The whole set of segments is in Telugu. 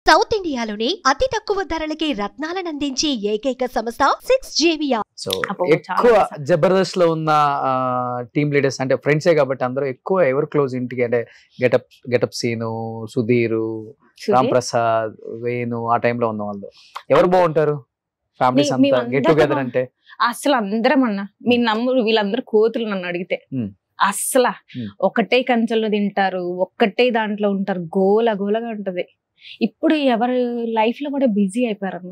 సౌత్ ఇండియాలోని అతి తక్కువ ధరలకి రత్నాలను అందించే ఏకైక సంస్థ 6JVR. సో ఎక్కువ జబర్దస్త్ లో ఉన్న టీమ్ లీడర్స్ అంటే ఫ్రెండ్సే కాబట్టి అందరూ ఎక్కువ ఎవరు క్లోజ్ ఇంటికి అంటే గెటప్ సీను, సుధీర్, రామ్ ప్రసాద్, వేణు ఆ టైంలో ఉన్న వాళ్ళు ఎవరు బాగుంటారు? ఫ్యామిలీస్ అంతా గెట్ టుగెదర్ అంటే అసలు అందరం అన్న మీరు నమ్మురు, వీళ్ళందరూ కోతులు నన్ను అడిగితే అసలు ఒకటే కంచెల్లో తింటారు, ఒక్కటే దాంట్లో ఉంటారు, గోల గోలగా ఉంటది. ఇప్పుడు ఎవరు లైఫ్ లో కూడా బిజీ అయిపోయారన్న.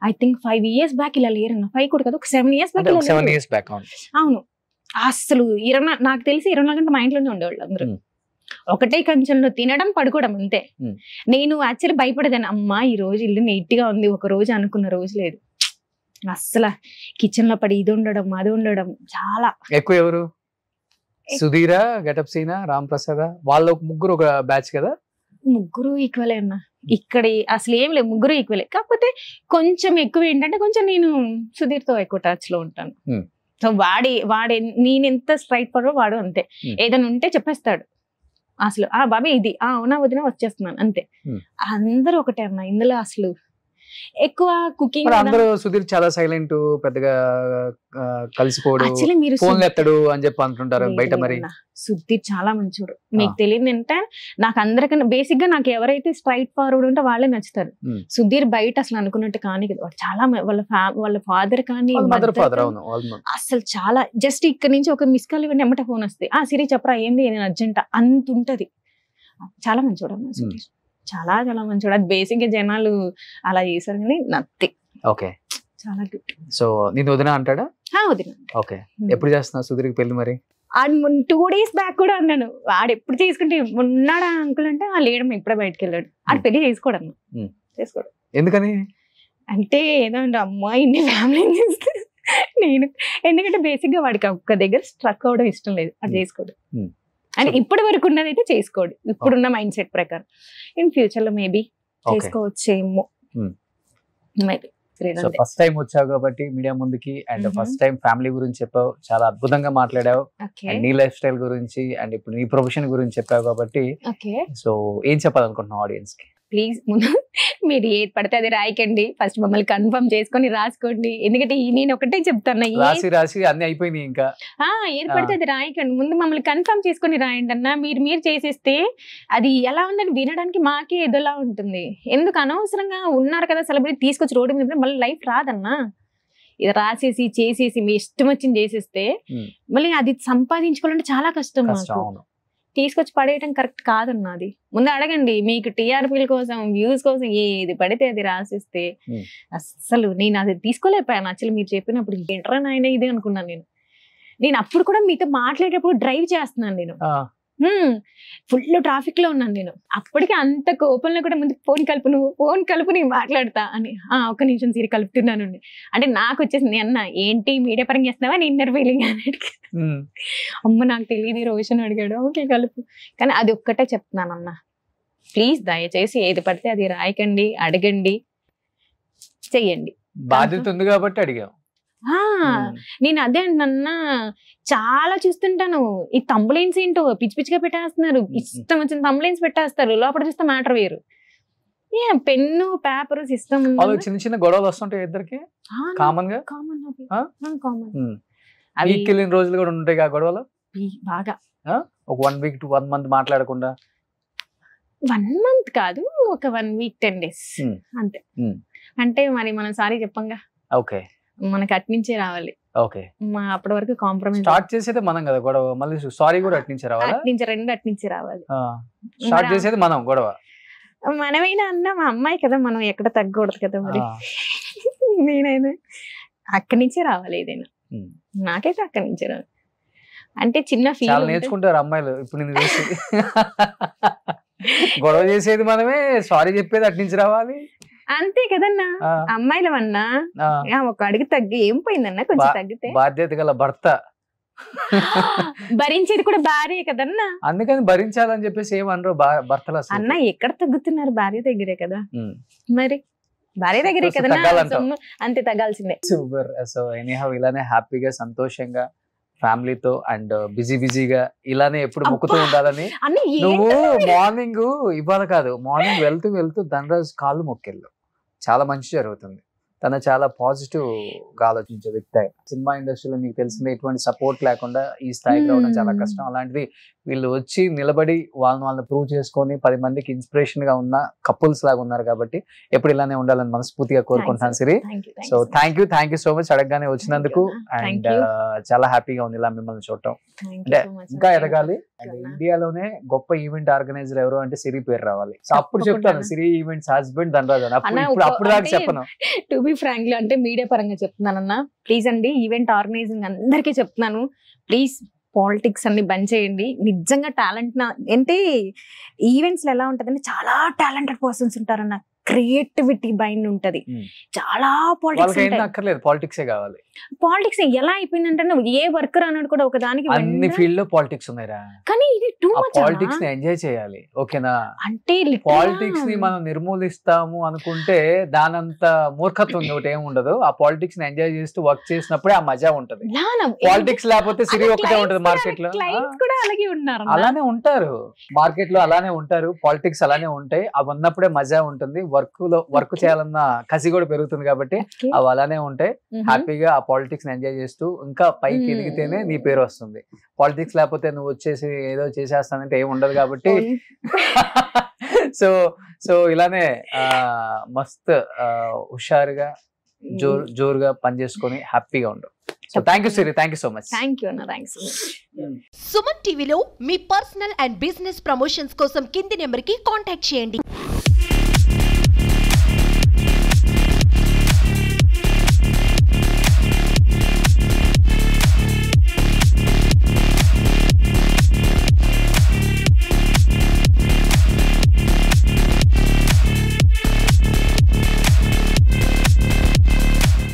ఐ థింక్ 5 years బ్యాక్ ఇలా లేరన్న. 5 కూడా కదా, ఒక 7 years బ్యాక్. అవును, అసలు నాకు తెలిసి 24 గంటలు మా ఇంట్లోనే ఉండేవాళ్ళు అందరూ. ఒకటే కంచెంలో తినడం, పడుకోవడం అంతే. నేను యాక్చువల్లీ భయపడేదాన్ని, అమ్మా ఈ రోజు ఇల్లు నీట్ గా ఉంది, ఒక రోజు అనుకున్న రోజు లేదు. అసలు కిచెన్ లో పడి ఇది ఉండడం అది ఉండడం చాలా ఎక్కువ. ఎవరు? సుధీరా, గెటప్ సీనా, రామ్ ప్రసాద్, వాళ్ళు ముగ్గురు ఒక బ్యాచ్ కదా? ముగ్గురు ఈక్వలే అన్న. ఇక్కడ అసలు ఏం లేదు, ముగ్గురు ఈక్వలే. కాకపోతే కొంచెం ఎక్కువ ఏంటంటే కొంచెం నేను సుధీర్ తో ఎక్కువ టచ్ లో ఉంటాను. సో వాడే నేను ఎంత స్ట్రైట్ పడో వాడు అంతే. ఏదైనా ఉంటే చెప్పేస్తాడు అసలు, బాబీ ఇది అవునా వదిన వచ్చేస్తున్నాను అంతే. అందరూ ఒకటే అన్న ఇందులో. అసలు ఎక్కువ కుకింగ్ అందరూ సుధీర్ చాలా సైలెంట్, పెద్దగా కలిసిపోడు, ఫోన్ ఎత్తడు అని చెప్పి అంటుంటారు బయట. మరి సుధీర్ చాలా మంచివాడు. మీకు తెలియదు అంటే నాకు అందరికన్నా బేసిక్ గా నాకు ఎవరైతే స్ట్రైట్ ఫార్వర్డ్ ఉంటే వాళ్ళే నచ్చుతారు. సుధీర్ బయట అసలు అనుకున్నట్టు కానీ కదా, చాలా వాళ్ళ ఫాదర్ కానీ అసలు చాలా జస్ట్ ఇక్కడ నుంచి ఒక మిస్ కాల్ ఇవ్వండి ఎమ్మట ఫోన్ వస్తాయి, సిరి చెప్పరా ఏంది నేను అర్జెంట్ అంత ఉంటది. చాలా మంచివాడు అన్న సుధీర్, చాలా చాలా మంచివాడు. అది బేసిక్ గా జనాలు అలా చేశారు కానీ నథింగ్. ఓకే, చాలా గుడ్. సో నేను వదిన అంటాడా? వదిన. ఓకే, ఎప్పుడు చేస్తున్నా సుధీర్కి పెళ్లి? మరి 2 days బ్యాక్ కూడా అన్నాను, వాడు ఎప్పుడు చేసుకుంటే ఉన్నాడా అంకుల్ అంటే లేడమ్మ ఇప్పుడే బయటకు వెళ్ళాడు. ఆడు పెళ్లి చేసుకోడు అన్న, చేసుకోడు. ఎందుకని అంటే ఏదో అంటే అమ్మా ఇన్ని ఫ్యామిలీ చేస్తే నేను, ఎందుకంటే బేసిక్ గా వాడికి ఒక్క దగ్గర స్ట్రక్ అవడం ఇష్టం లేదు, అది చేసుకోడు. అంటే ఇప్పటి వరకు ఉన్నదైతే చేసుకోడు, ఇప్పుడున్న మైండ్ సెట్ ప్రకారం. ఇన్ ఫ్యూచర్ లో మేబీ చేసుకోవచ్చేమో. ఫస్ట్ టైం వచ్చావు కాబట్టి మీడియా ముందుకి, అండ్ ఫస్ట్ టైం ఫ్యామిలీ గురించి చెప్పావు, చాలా అద్భుతంగా మాట్లాడావు. నీ లైఫ్ స్టైల్ గురించి అండ్ ఇప్పుడు నీ ప్రొఫెషన్ గురించి చెప్పావు కాబట్టి, సో ఏం చెప్పాలనుకుంటున్నావు ఆడియన్స్ కి? ప్లీజ్ ముందు మీరు ఏది పడితే అది రాయకండి, ఫస్ట్ మమ్మల్ని కన్ఫర్మ్ చేసుకొని రాసుకోండి. ఎందుకంటే నేను ఒకటే చెప్తాను, రాసి అన్ని అయిపోయినాయి, ఇంకా ఏది పడితే అది రాయకండి, ముందు మమ్మల్ని కన్ఫర్మ్ చేసుకొని రాయండి అన్న. మీరు చేసేస్తే అది ఎలా ఉందని వినడానికి మాకే ఏదోలా ఉంటుంది. ఎందుకు అనవసరంగా ఉన్నారు కదా సెలబ్రిటీ తీసుకొచ్చి రోడ్డు మీద, మళ్ళీ లైఫ్ రాదన్నా. ఇది రాసేసి చేసేసి మీ ఇష్టం వచ్చింది చేసేస్తే మళ్ళీ అది సంపాదించుకోవాలంటే చాలా కష్టం. తీసుకొచ్చి పడేయటం కరెక్ట్ కాదన్నది. ముందు అడగండి, మీకు టీఆర్పీల కోసం వ్యూస్ కోసం ఏది పడితే అది రాసిస్తే అస్సలు నేను అది తీసుకోలేకపోయాను. యాక్చువల్లీ మీరు చెప్పినప్పుడు ఏంట్రా నాయన ఇదే అనుకున్నాను. నేను అప్పుడు కూడా మీతో మాట్లాడేటప్పుడు డ్రైవ్ చేస్తున్నాను, నేను ఫుల్ ట్రాఫిక్ లో ఉన్నాను. నేను అప్పటికి అంత కోపంలో కూడా ముందు ఫోన్ కలుపు నేను మాట్లాడతా అని, ఒక నిమిషం సీరి కలుపుతున్నాను అంటే నాకు వచ్చేసింది, అన్న ఏంటి మీడియా పరంగా చేస్తున్నావా నీ ఇన్నర్ ఫీలింగ్ అని. అమ్మ నాకు తెలియదు, రోషన్ అడిగాడు, ఓకే కలుపు. కానీ అది ఒక్కటే చెప్తున్నాను అన్న, ప్లీజ్ దయచేసి ఏది పడితే అది రాయకండి, అడగండి, చెయ్యండి. బాధ్యత ఉంది కాబట్టి అడిగాం. నేను అదే అంటున్నా, చాలా చూస్తుంటాను ఈ తంబులైన్స్ ఏంటో పిచ్చి పిచ్చిగా పెట్టేస్తున్నారు, ఇష్టం వచ్చిన తంబులైన్స్ పెట్టేస్తారు, లోపల చూస్తే మ్యాటర్ వేరు. పెన్ను పేపర్ సిస్టమ్ చిన్న చిన్న గొడవలు వస్తుంటాయి ఇద్దరికి, కామన్ గా అవి వెళ్ళిన రోజులు కూడా ఉంటాయి ఆ గొడవలు బాగా. ఒక 1 week to 1 month మాట్లాడకుండా, 1 month కాదు, ఒక 1 week 10 days అంతే. అంటే మరి మనం సారీ చెప్పంగా, ఓకే మనకి అట్నుంచే రావాలి. ఓకే, అప్పటి వరకు కాంప్రమైజ్ స్టార్ట్ చేసేది మనం కదా గొడవ, మళ్ళీ సారీ కూడా అట్నుంచే రావాలి. రెండు అట్నుంచి రావాలి. స్టార్ట్ చేసేది మనం గొడవ, మనమైనా అన్న మా అమ్మాయి కదా, మనం ఎక్కడ తగ్గకూడదు కదా. మరి నేనైనా అక్కడి నుంచే రావాలి, ఏదైనా నాకైతే అక్కడి నుంచే రావాలి. అంటే చిన్న ఫీల్ నేర్చుకుంటారు అమ్మాయిలు. ఇప్పుడు నేను చూసి గొడవ చేసేది మనమే, సారీ చెప్పేది అట్నుంచి రావాలి, అంతే కదన్నా. అమ్మాయిల అన్నా ఒక అడిగి తగ్గి ఏం పోయిందన్నా, కొంచెం తగ్గితే బాధ్యత గల భర్త భరించేది కూడా భార్య కదన్నా, అందుకని భరించాలని చెప్పేసి ఏమనరు భర్తలు. అన్న ఎక్కడ తగ్గుతున్నారు, భార్య దగ్గరే కదా. మరి భార్య దగ్గరే కదా, అంతే తగ్గాల్సిందే. సూపర్. సో ఎనీహౌ ఇలానే హ్యాపీగా సంతోషంగా ఫ్యామిలీతో అండ్ బిజీగా ఇలానే ఎప్పుడు మొక్కుతూ అబ్బా! ఉండాలని. అన్నీ నువ్వు ఏంటో మార్నింగ్ ఇవాళ కాదు, మార్నింగ్ వెళ్తూ ధనరాజ్ కాళ్ళు మొక్కెళ్ళు, చాలా మంచి జరుగుతుంది. తను చాలా పాజిటివ్ గా ఆలోచించే వ్యక్తి ఆయన. సినిమా ఇండస్ట్రీలో మీకు తెలిసిందే, ఎటువంటి సపోర్ట్ లేకుండా ఈ స్థాయికి రావడం చాలా కష్టం. అలాంటిది వీళ్ళు వచ్చి నిలబడి వాళ్ళని ప్రూవ్ చేసుకొని 10 మందికి ఇన్స్పిరేషన్ గా ఉన్న కపుల్స్ లాగా ఉన్నారు. కాబట్టి ఎప్పుడు ఇలానే ఉండాలని మనస్ఫూర్తిగా కోరుకుంటున్నాను Siri. So thank you so much అడగగానే వచ్చినందుకు. అండ్ చాలా హ్యాపీగా ఉంది ఇలా మిమ్మల్ని చూడటం. అంటే ఇంకా ఎదగాలి. అండ్ ఇండియాలోనే గొప్ప ఈవెంట్ ఆర్గనైజర్ ఎవరు అంటే సిరి పేరు రావాలి. సో అప్పుడు చెప్తాను సిరి ఈవెంట్స్ హస్బెండ్ ధనరాజ్ అని. అప్పుడు దాకా చెప్పను. టు బి ఫ్రాంక్లీ అంటే మీడియా పరంగా చెప్తున్నానన్నా, ప్లీజ్ అండి, ఈవెంట్ ఆర్గనైజింగ్ అందరికీ చెప్తున్నాను, ప్లీజ్ పాలిటిక్స్ అన్ని బంద్ చేయండి. నిజంగా టాలెంట్ అంటే ఈవెంట్స్ లో ఎలా ఉంటదంటే చాలా టాలెంటెడ్ పర్సన్స్ ఉంటారన్న, క్రియేటివిటీ మైండ్ ఉంటది, చాలా పాలిటిక్స్ కావాలి. పాలిటిక్స్ ఎలా అయిపోయిందంటే ఏ వర్కర్ అన్నాడు కూడా ఒక దానికి అన్ని ఫీల్డ్ లో పాలిటిక్స్ ఉన్నాయిరా. కానీ ఇది టూ మచ్. పాలిటిక్స్ ని ఎంజాయ్ చేయాలి, ఓకేనా? అంటే పాలిటిక్స్ ని మనం నిర్మూలిస్తాము అనుకుంటే దానంత మూర్ఖత్వం ఒకటి ఏమి ఉండదు. ఆ పాలిటిక్స్ ని ఎంజాయ్ చేస్తూ వర్క్ చేసినప్పుడే ఆ మజా ఉంటది. పాలిటిక్స్ లేకపోతే సిరి ఒకటే ఉంటది మార్కెట్ లో. అలానే ఉంటారు మార్కెట్ లో, అలానే ఉంటారు. పాలిటిక్స్ అలానే ఉంటాయి. అవి ఉన్నప్పుడే మజా ఉంటుంది. వర్క్ చేయాలన్న కసి కూడా పెరుగుతుంది. కాబట్టి అవి అలానే ఉంటాయి. హ్యాపీగా ఆ పాలిటిక్స్ ని ఎంజాయ్ చేస్తూ ఇంకా పైకి ఎదిగితేనే నీ పేరు వస్తుంది. పాలిటిక్స్ లేకపోతే నువ్వు వచ్చేసి ఏదో చేసేస్తానంటే ఏమి ఉండదు. కాబట్టి సో ఇలానే మస్త్ హుషారుగా జోరుగా పనిచేసుకొని హ్యాపీగా ఉండు. So thank you Siri, thank you so much. Suman టీవీలో మీ పర్సనల్ అండ్ బిజినెస్ ప్రమోషన్స్ కోసం కింది నెంబర్ కి కాంటాక్ట్ చేయండి.